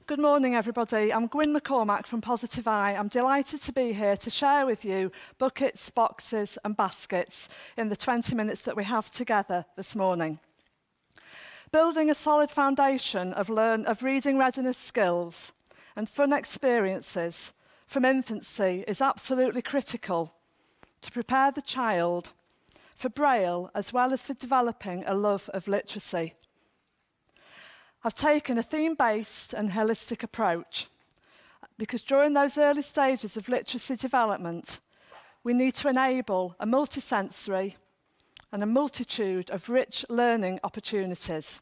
Good morning, everybody. I'm Gwyneth McCormack from Positive Eye. I'm delighted to be here to share with you buckets, boxes and baskets in the 20 minutes that we have together this morning. Building a solid foundation of reading readiness skills and fun experiences from infancy is absolutely critical to prepare the child for Braille as well as for developing a love of literacy. I've taken a theme-based and holistic approach because during those early stages of literacy development, we need to enable a multisensory and a multitude of rich learning opportunities.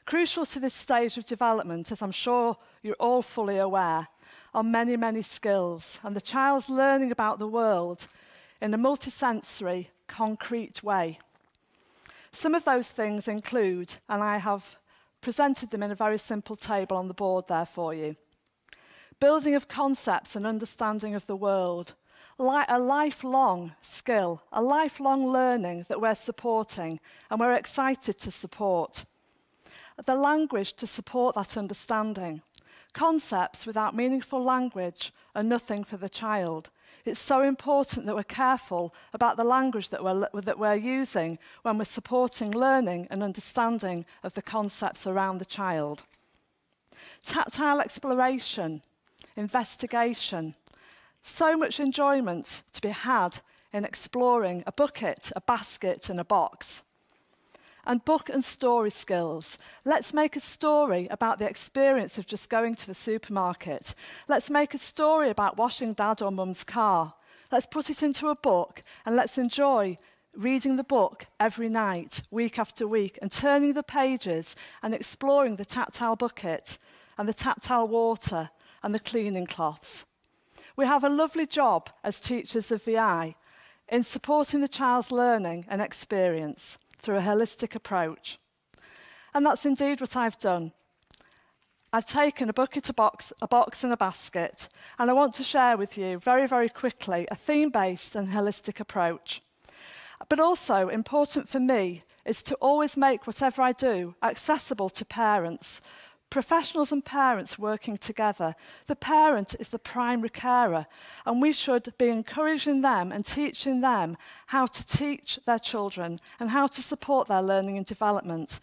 Crucial to this stage of development, as I'm sure you're all fully aware, are many, many skills, and the child's learning about the world in a multisensory, concrete way. Some of those things include, and I have presented them in a very simple table on the board there for you. Building of concepts and understanding of the world, a lifelong skill, a lifelong learning that we're supporting and we're excited to support. The language to support that understanding. Concepts without meaningful language are nothing for the child. It's so important that we're careful about the language that we're using when we're supporting learning and understanding of the concepts around the child. Tactile exploration, investigation. So much enjoyment to be had in exploring a bucket, a basket and a box. And book and story skills. Let's make a story about the experience of just going to the supermarket. Let's make a story about washing dad or mum's car. Let's put it into a book and let's enjoy reading the book every night, week after week, and turning the pages and exploring the tactile bucket and the tactile water and the cleaning cloths. We have a lovely job as teachers of the eye in supporting the child's learning and experience through a holistic approach. And that's indeed what I've done. I've taken a bucket, a box and a basket, and I want to share with you very, very quickly a theme-based and holistic approach. But also, important for me is to always make whatever I do accessible to parents. Professionals and parents working together. The parent is the primary carer, and we should be encouraging them and teaching them how to teach their children and how to support their learning and development.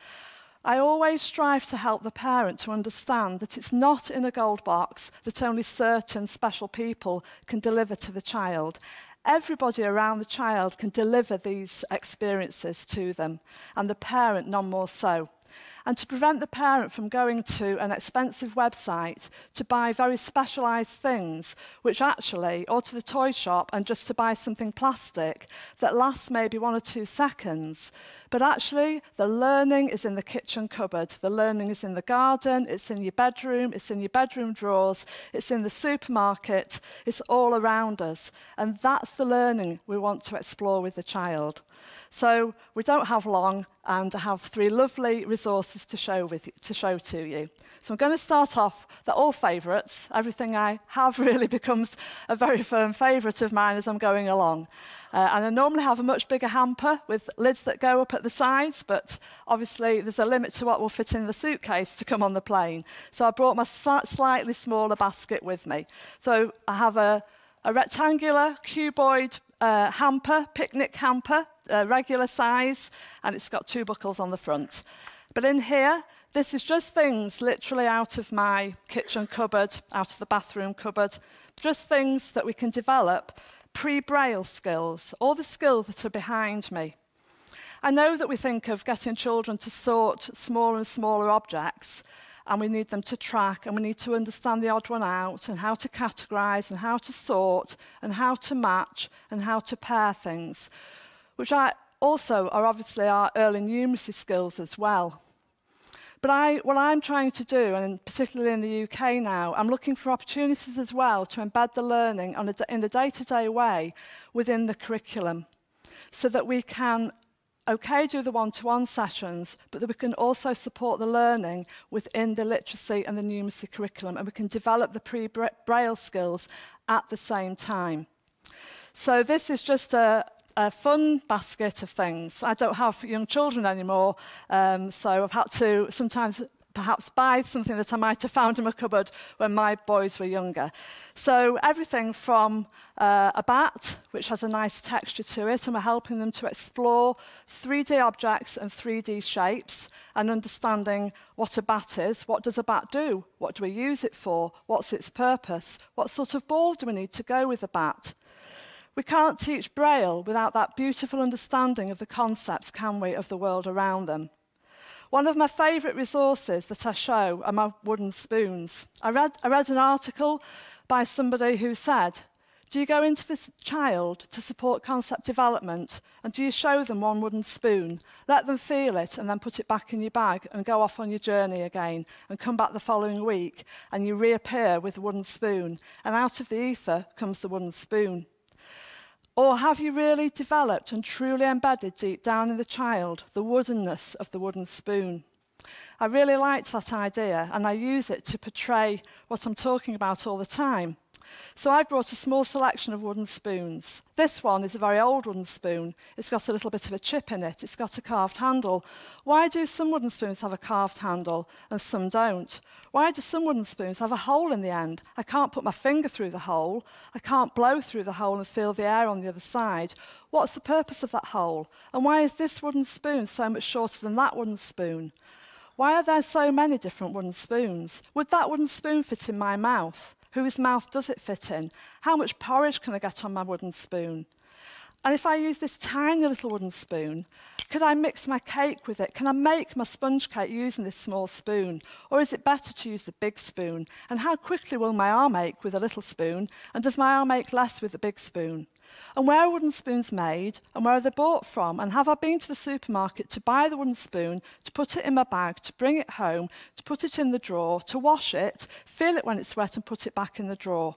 I always strive to help the parent to understand that it's not in a gold box that only certain special people can deliver to the child. Everybody around the child can deliver these experiences to them, and the parent none more so. And to prevent the parent from going to an expensive website to buy very specialised things, which actually, or to the toy shop and just to buy something plastic that lasts maybe 1 or 2 seconds. But actually, the learning is in the kitchen cupboard. The learning is in the garden, it's in your bedroom drawers, it's in the supermarket, it's all around us. And that's the learning we want to explore with the child. So we don't have long, and I have 3 lovely resources to show to you. So I'm going to start off, they're all favourites. Everything I have really becomes a very firm favourite of mine as I'm going along. And I normally have a much bigger hamper with lids that go up at the sides, but obviously there's a limit to what will fit in the suitcase to come on the plane. So I brought my slightly smaller basket with me. So I have a rectangular cuboid hamper, picnic hamper, regular size, and it's got 2 buckles on the front. But in here, this is just things literally out of my kitchen cupboard, out of the bathroom cupboard, just things that we can develop, pre-braille skills, all the skills that are behind me. I know that we think of getting children to sort smaller and smaller objects, and we need them to track, and we need to understand the odd one out, and how to categorise, and how to sort, and how to match, and how to pair things, which also are obviously our early numeracy skills as well. But what I'm trying to do, and particularly in the UK now, I'm looking for opportunities as well to embed the learning in a day-to-day way within the curriculum, so that we can do the one-to-one sessions, but that we can also support the learning within the literacy and the numeracy curriculum, and we can develop the pre-braille skills at the same time. So this is just a fun basket of things. I don't have young children anymore, so I've had to sometimes perhaps buy something that I might have found in my cupboard when my boys were younger. So everything from a bat, which has a nice texture to it, and we're helping them to explore 3D objects and 3D shapes and understanding what a bat is. What does a bat do? What do we use it for? What's its purpose? What sort of ball do we need to go with a bat? We can't teach Braille without that beautiful understanding of the concepts, can we, of the world around them. One of my favourite resources that I show are my wooden spoons. I read an article by somebody who said, do you go into this child to support concept development and do you show them one wooden spoon, let them feel it and then put it back in your bag and go off on your journey again and come back the following week and you reappear with a wooden spoon and out of the ether comes the wooden spoon? Or have you really developed and truly embedded deep down in the child the woodenness of the wooden spoon? I really liked that idea and I use it to portray what I'm talking about all the time. So I've brought a small selection of wooden spoons. This one is a very old wooden spoon. It's got a little bit of a chip in it. It's got a carved handle. Why do some wooden spoons have a carved handle and some don't? Why do some wooden spoons have a hole in the end? I can't put my finger through the hole. I can't blow through the hole and feel the air on the other side. What's the purpose of that hole? And why is this wooden spoon so much shorter than that wooden spoon? Why are there so many different wooden spoons? Would that wooden spoon fit in my mouth? Whose mouth does it fit in? How much porridge can I get on my wooden spoon? And if I use this tiny little wooden spoon, could I mix my cake with it? Can I make my sponge cake using this small spoon? Or is it better to use the big spoon? And how quickly will my arm ache with a little spoon? And does my arm ache less with a big spoon? And where are wooden spoons made? And where are they bought from? And have I been to the supermarket to buy the wooden spoon, to put it in my bag, to bring it home, to put it in the drawer, to wash it, feel it when it's wet and put it back in the drawer?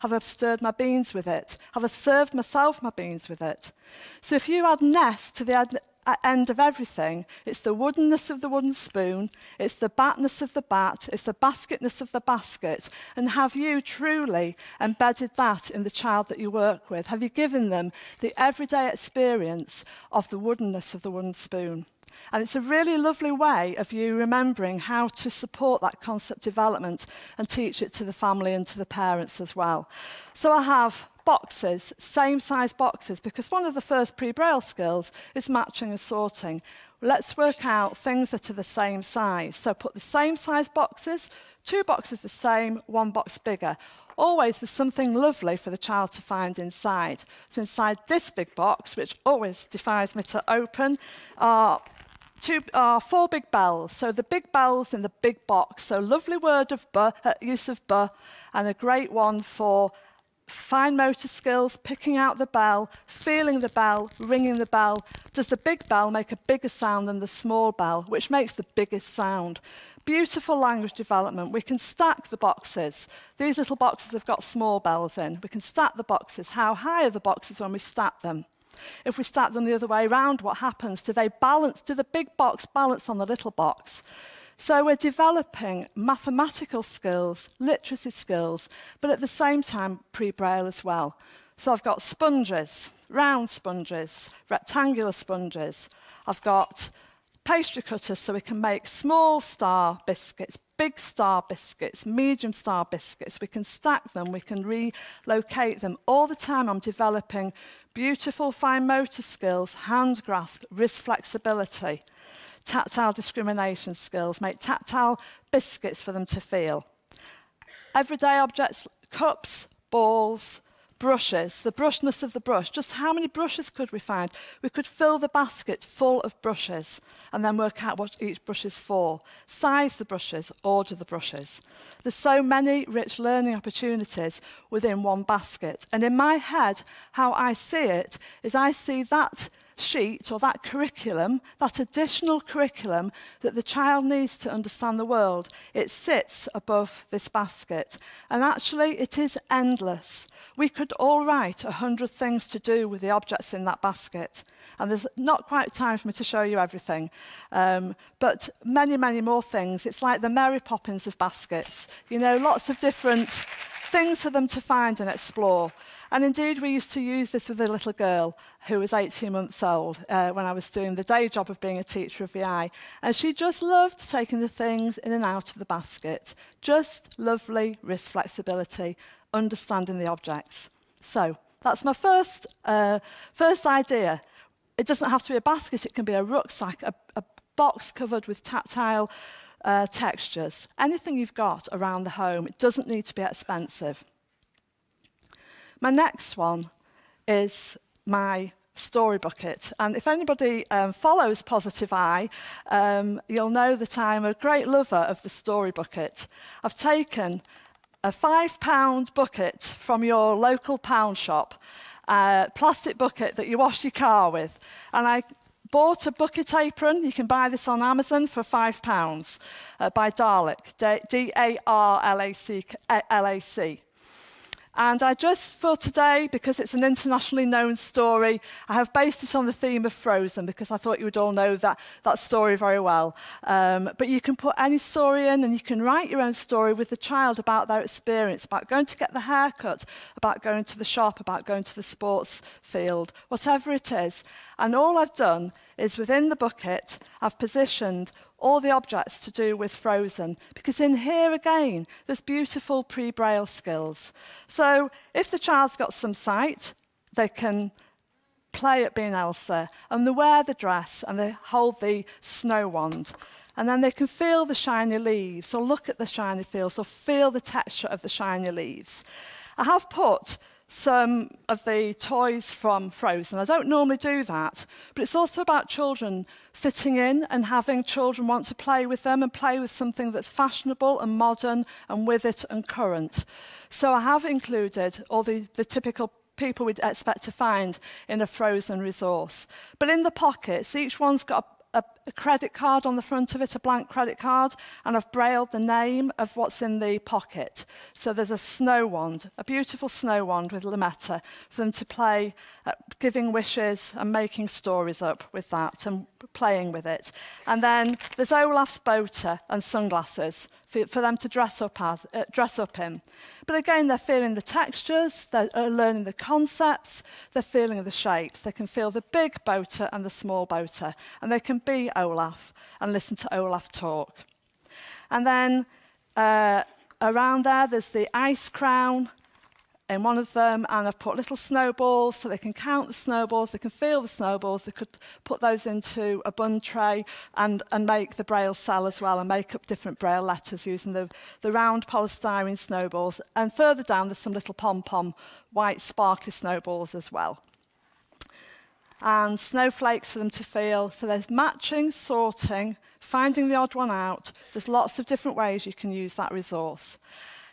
Have I stirred my beans with it? Have I served myself my beans with it? So if you add ness to the end of everything, it's the woodenness of the wooden spoon, it's the batness of the bat, it's the basketness of the basket. And have you truly embedded that in the child that you work with? Have you given them the everyday experience of the woodenness of the wooden spoon? And it's a really lovely way of you remembering how to support that concept development and teach it to the family and to the parents as well. So I have boxes, same size boxes, because one of the first pre-braille skills is matching and sorting. Let's work out things that are the same size. So put the same size boxes, 2 boxes the same, 1 box bigger. Always with something lovely for the child to find inside. So inside this big box, which always defies me to open, are 4 big bells. So the big bells in the big box. So lovely word of use of b, and a great one for fine motor skills, picking out the bell, feeling the bell, ringing the bell. Does the big bell make a bigger sound than the small bell, which makes the biggest sound? Beautiful language development. We can stack the boxes. These little boxes have got small bells in. We can stack the boxes. How high are the boxes when we stack them? If we stack them the other way around, what happens? Do they balance? Do the big box balance on the little box? So we're developing mathematical skills, literacy skills, but at the same time, pre-braille as well. So I've got sponges, round sponges, rectangular sponges. I've got pastry cutters so we can make small star biscuits, big star biscuits, medium star biscuits. We can stack them, we can relocate them. All the time I'm developing beautiful fine motor skills, hand grasp, wrist flexibility, tactile discrimination skills, make tactile biscuits for them to feel. Everyday objects, cups, balls, brushes, the brushness of the brush. Just how many brushes could we find? We could fill the basket full of brushes and then work out what each brush is for. Size the brushes, order the brushes. There's so many rich learning opportunities within one basket. And in my head, how I see it is I see that sheet or that curriculum, that additional curriculum that the child needs to understand the world. It sits above this basket. And actually, it is endless. We could all write 100 things to do with the objects in that basket. And there's not quite time for me to show you everything. But many, many more things. It's like the Mary Poppins of baskets. You know, lots of different things for them to find and explore. And indeed, we used to use this with a little girl who was 18 months old when I was doing the day job of being a teacher of VI. And she just loved taking the things in and out of the basket. Just lovely wrist flexibility, understanding the objects. So that's my first idea. It doesn't have to be a basket, it can be a rucksack, a box covered with tactile textures. Anything you've got around the home, it doesn't need to be expensive. My next one is my story bucket. And if anybody follows Positive Eye, you'll know that I'm a great lover of the story bucket. I've taken a £5 bucket from your local pound shop, plastic bucket that you wash your car with, and I bought a bucket apron. You can buy this on Amazon for £5 by Darlac, D-A-R-L-A-C. And I just, for today, because it's an internationally known story, I have based it on the theme of Frozen, because I thought you would all know that story very well. But you can put any story in, and you can write your own story with the child about their experience, about going to get the haircut, about going to the shop, about going to the sports field, whatever it is. And all I've done is within the bucket, I've positioned all the objects to do with Frozen, because in here again, there's beautiful pre-braille skills. So if the child's got some sight, they can play at being Elsa, and they wear the dress, and they hold the snow wand. And then they can feel the shiny leaves, or look at the shiny fields, or feel the texture of the shiny leaves. I have put some of the toys from Frozen. I don't normally do that, but it's also about children fitting in and having children want to play with them and play with something that's fashionable and modern and with it and current. So I have included all the typical people we'd expect to find in a Frozen resource. But in the pockets, each one's got a credit card on the front of it, a blank credit card, and I've brailled the name of what's in the pocket. So there's a snow wand, a beautiful snow wand with Lametta for them to play, giving wishes and making stories up with that and playing with it. And then there's Olaf's boater and sunglasses for them to dress up in. But again, they're feeling the textures, they're learning the concepts, they're feeling the shapes. They can feel the big boater and the small boater, and they can be Olaf and listen to Olaf talk. And then around there's the ice crown in one of them, and I've put little snowballs so they can count the snowballs, they can feel the snowballs, they could put those into a bun tray and make the braille cell as well and make up different braille letters using the round polystyrene snowballs. And further down there's some little pom-pom white sparkly snowballs as well. And snowflakes for them to feel. So there's matching, sorting, finding the odd one out. There's lots of different ways you can use that resource.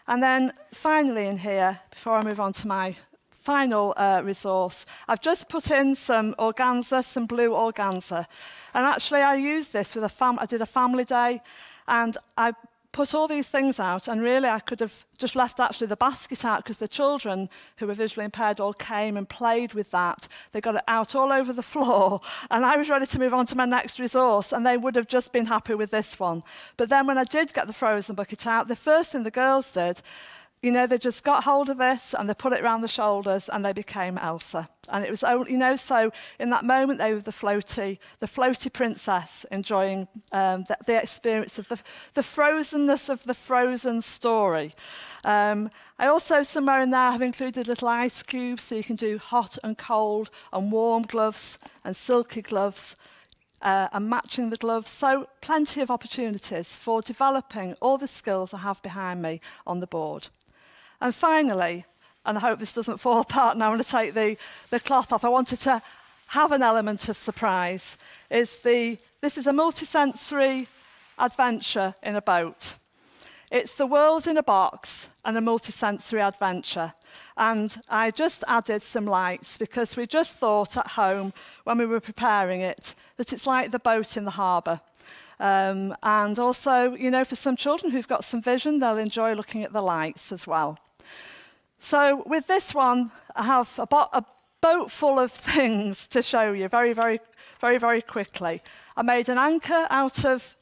And then finally in here, before I move on to my final resource, I've just put in some organza, some blue organza. And actually I used this with I did a family day, and I put all these things out, and really I could have just left actually the basket out, because the children who were visually impaired all came and played with that. They got it out all over the floor, and I was ready to move on to my next resource, and they would have just been happy with this one. But then when I did get the Frozen bucket out, the first thing the girls did, you know, they just got hold of this and they put it around the shoulders and they became Elsa. And it was, you know, so in that moment they were the floaty princess, enjoying the experience of the frozenness of the Frozen story. I also, somewhere in there, have included little ice cubes so you can do hot and cold and warm gloves and silky gloves. And matching the gloves, so plenty of opportunities for developing all the skills I have behind me on the board. And finally, and I hope this doesn't fall apart now, I'm going to take the cloth off. I wanted to have an element of surprise. This is a multisensory adventure in a boat. It's the world in a box and a multisensory adventure. And I just added some lights because we just thought at home when we were preparing it that it's like the boat in the harbour. And also, you know, for some children who've got some vision, they'll enjoy looking at the lights as well. So with this one, I have a boat full of things to show you very, very quickly. I made an anchor out of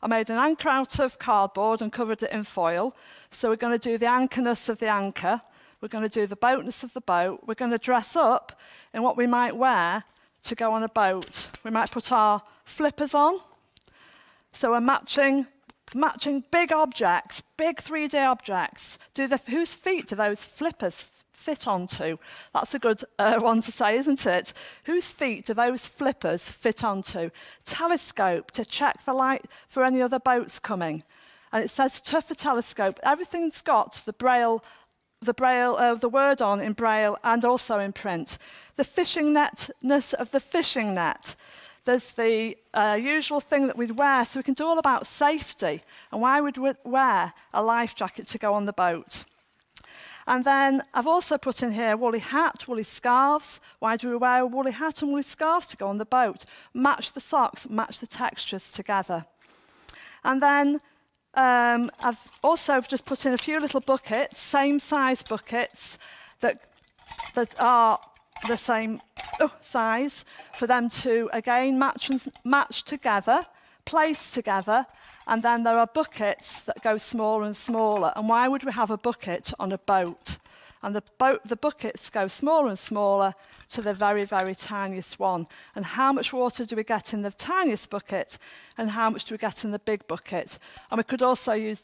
I made an anchor out of cardboard and covered it in foil. So we're going to do the anchorness of the anchor. We're going to do the boatness of the boat. We're going to dress up in what we might wear to go on a boat. We might put our flippers on. So we're matching big objects, big 3D objects. Whose feet do those flippers fit onto? That's a good one to say, isn't it? Whose feet do those flippers fit onto? Telescope to check for light for any other boats coming. And it says tougher telescope. Everything's got the word on in braille and also in print. The fishing netness of the fishing net. There's the usual thing that we'd wear, so we can do all about safety and why we'd wear a life jacket to go on the boat. And then I've also put in here woolly hat, woolly scarves. Why do we wear a woolly hat and woolly scarves to go on the boat? Match the socks, match the textures together. And then I've also just put in a few little buckets, same size buckets that are the same size for them to, again, match together, place together, and then there are buckets that go smaller and smaller. And why would we have a bucket on a boat? And the buckets go smaller and smaller to the very, very tiniest one. And how much water do we get in the tiniest bucket, and how much do we get in the big bucket? And we could also use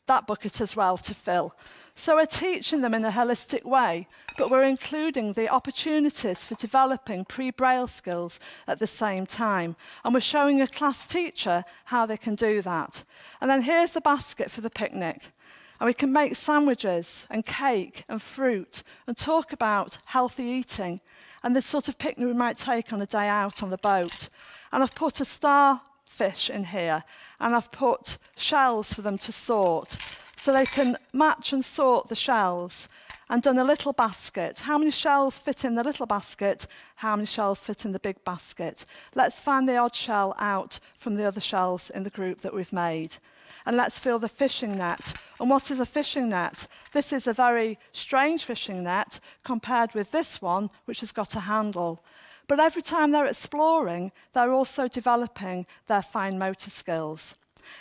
that bucket as well to fill. So we're teaching them in a holistic way, but we're including the opportunities for developing pre-braille skills at the same time. And we're showing a class teacher how they can do that. And then here's the basket for the picnic. And we can make sandwiches and cake and fruit and talk about healthy eating and the sort of picnic we might take on a day out on the boat. And I've put a starfish in here, and I've put shells for them to sort, so they can match and sort the shells, and done a little basket. How many shells fit in the little basket? How many shells fit in the big basket? Let's find the odd shell out from the other shells in the group that we've made. And let's feel the fishing net. And what is a fishing net? This is a very strange fishing net compared with this one, which has got a handle. But every time they're exploring, they're also developing their fine motor skills.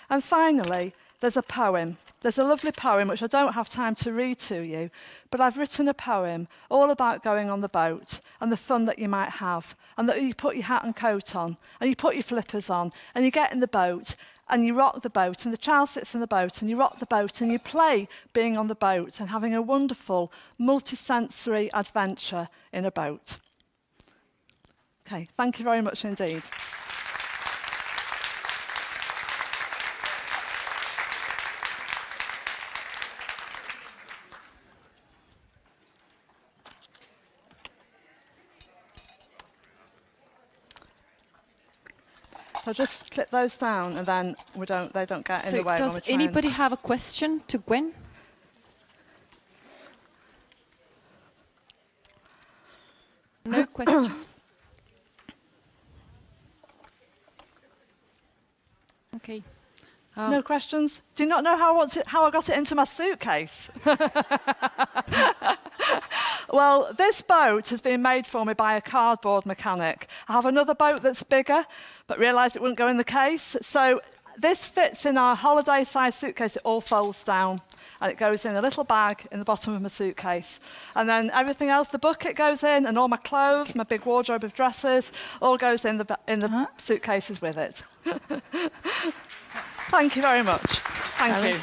And finally, there's a poem. There's a lovely poem, which I don't have time to read to you, but I've written a poem all about going on the boat and the fun that you might have, and that you put your hat and coat on, and you put your flippers on, and you get in the boat, and you rock the boat, and the child sits in the boat, and you rock the boat, and you play being on the boat and having a wonderful multi-sensory adventure in a boat. Okay, thank you very much indeed. So just clip those down, and then they don't get in the way when we're trying. Does anybody have a question to Gwen? No questions? Okay. No questions? Do you not know how I got it into my suitcase? Well, this boat has been made for me by a cardboard mechanic. I have another boat that's bigger, but realised it wouldn't go in the case. So this fits in our holiday-sized suitcase. It all folds down, and it goes in a little bag in the bottom of my suitcase. And then everything else, the bucket goes in, and all my clothes, my big wardrobe of dresses, all goes in the suitcases with it. Thank you very much. Thank you.